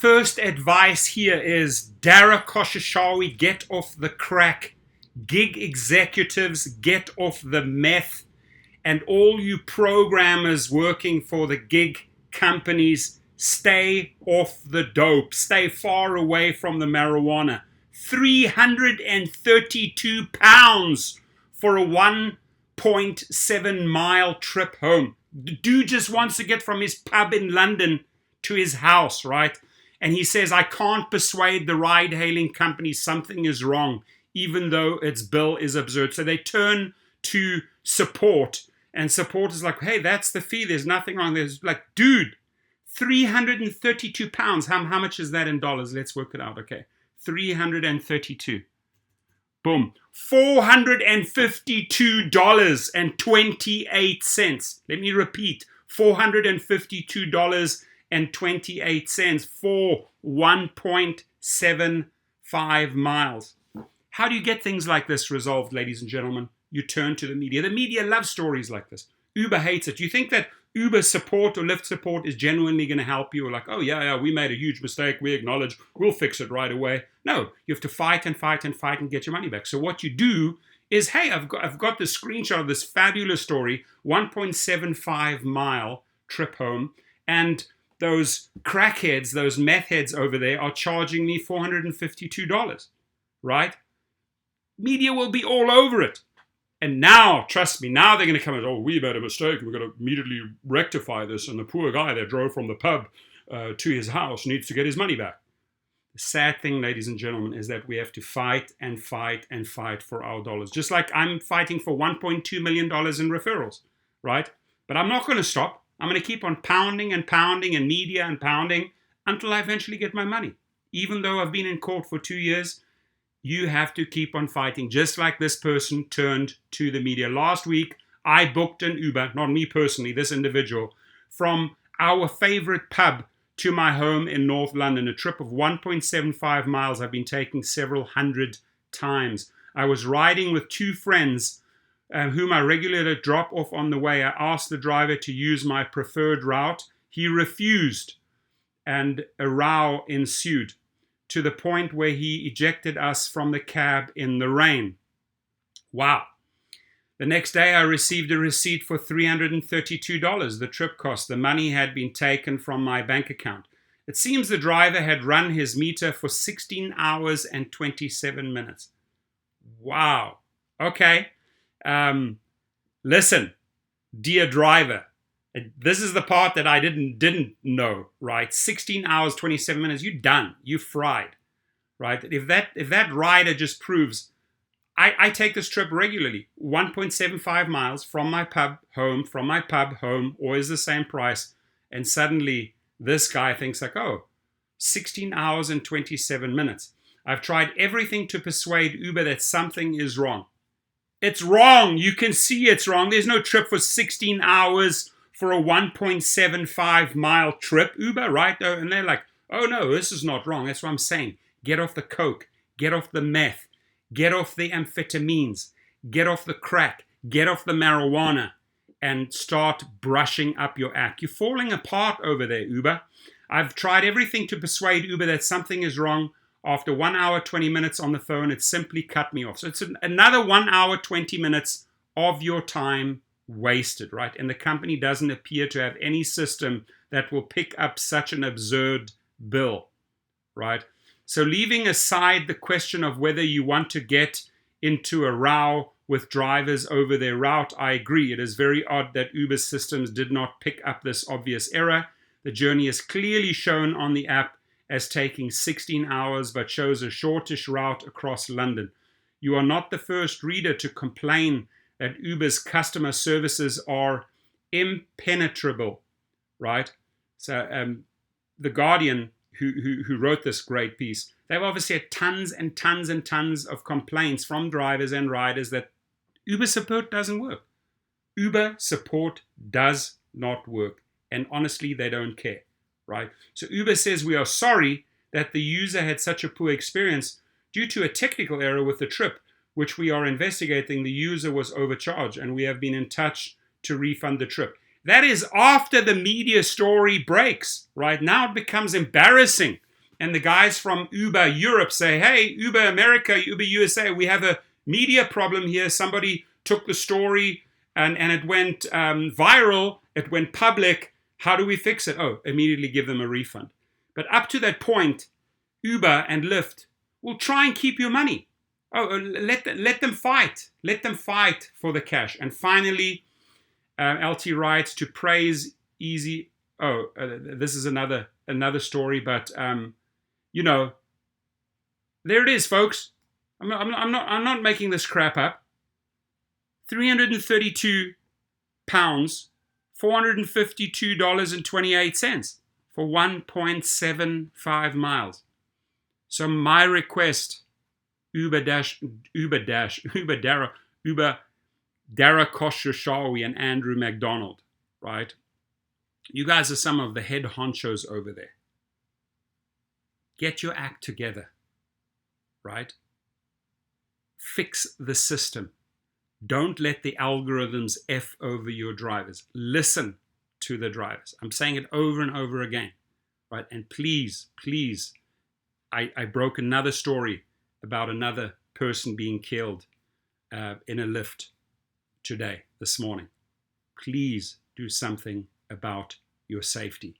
first advice here is Dara, get off the crack. Gig executives, get off the meth. And all you programmers working for the gig companies, stay off the dope. Stay far away from the marijuana. 332 pounds for a 1.7 mile trip home. The dude just wants to get from his pub in London to his house, right? And he says, I can't persuade the ride-hailing company something is wrong, even though its bill is absurd. So they turn to support, and support is like, hey, that's the fee. There's nothing wrong. There's like, dude, 332 pounds. How much is that in dollars? Let's work it out. Okay. 332. Boom. $452.28. Let me repeat. $452.28 for 1.75 miles. How do you get things like this resolved, ladies and gentlemen? You turn to the media. The media loves stories like this. Uber hates it. You think that Uber support or Lyft support is genuinely going to help you? Or like, oh, yeah, we made a huge mistake. We acknowledge. We'll fix it right away. No, you have to fight and fight and fight and get your money back. So what you do is, hey, I've got this screenshot of this fabulous story, 1.75 mile trip home, and those crackheads, those meth heads over there are charging me $452, right? Media will be all over it. And now, trust me, now they're going to come and, oh, we made a mistake. We've got to immediately rectify this. And the poor guy that drove from the pub to his house needs to get his money back. The sad thing, ladies and gentlemen, is that we have to fight and fight and fight for our dollars. Just like I'm fighting for $1.2 million in referrals, right? But I'm not going to stop. I'm going to keep on pounding and pounding and media and pounding until I eventually get my money. Even though I've been in court for 2 years, you have to keep on fighting, just like this person turned to the media. Last week, I booked an Uber, not me personally, this individual, from our favorite pub to my home in North London, a trip of 1.75 miles I've been taking several hundred times. I was riding with two friends whom I regularly drop off on the way. I asked the driver to use my preferred route. He refused, and a row ensued, to the point where he ejected us from the cab in the rain. Wow. The next day I received a receipt for $332, the trip cost. The money had been taken from my bank account. It seems the driver had run his meter for 16 hours and 27 minutes. Wow. Okay. Listen, dear driver, this is the part that I didn't know, right? 16 hours, 27 minutes, you're done. You fried, right? If that rider just proves, I take this trip regularly, 1.75 miles from my pub home, always the same price. And suddenly this guy thinks like, oh, 16 hours and 27 minutes. I've tried everything to persuade Uber that something is wrong. It's wrong. You can see it's wrong. There's no trip for 16 hours for a 1.75 mile trip, Uber, right? And they're like, oh no, this is not wrong. That's what I'm saying. Get off the coke, get off the meth, get off the amphetamines, get off the crack, get off the marijuana, and start brushing up your act. You're falling apart over there, Uber. I've tried everything to persuade Uber that something is wrong. After 1 hour, 20 minutes on the phone, it simply cut me off. So it's another 1 hour, 20 minutes of your time wasted, right? And the company doesn't appear to have any system that will pick up such an absurd bill, right? So leaving aside the question of whether you want to get into a row with drivers over their route, I agree. It is very odd that Uber's systems did not pick up this obvious error. The journey is clearly shown on the app as taking 16 hours, but shows a shortish route across London. You are not the first reader to complain that Uber's customer services are impenetrable, right? So The Guardian, who wrote this great piece, they've obviously had tons and tons and tons of complaints from drivers and riders that Uber support doesn't work. Uber support does not work. And honestly, they don't care, right? So Uber says, we are sorry that the user had such a poor experience due to a technical error with the trip, which we are investigating. The user was overcharged and we have been in touch to refund the trip. That is after the media story breaks, right? Now it becomes embarrassing and the guys from Uber Europe say, hey, Uber America, Uber USA, we have a media problem here. Somebody took the story and it went viral. It went public. How do we fix it? Oh, immediately give them a refund. But up to that point, Uber and Lyft will try and keep your money. Oh, let them fight. Let them fight for the cash. And finally, LT writes to praise easy. Oh, this is another story, but you know, there it is, folks. I'm not making this crap up. 332 pounds, $452.28 for 1.75 miles. So my request, Uber Dara Koshashawi and Andrew McDonald, right? You guys are some of the head honchos over there. Get your act together, right? Fix the system. Don't let the algorithms F over your drivers. Listen to the drivers. I'm saying it over and over again, right? And please, I broke another story about another person being killed in a Lyft this morning. Please do something about your safety.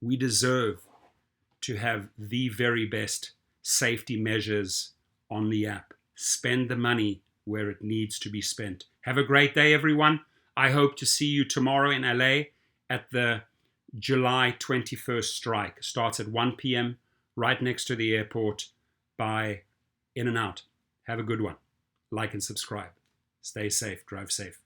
We deserve to have the very best safety measures on the app. Spend the money where it needs to be spent. Have a great day, everyone. I hope to see you tomorrow in LA at the July 21st strike. It starts at 1 p.m. right next to the airport by In-N-Out. Have a good one. Like and subscribe. Stay safe. Drive safe.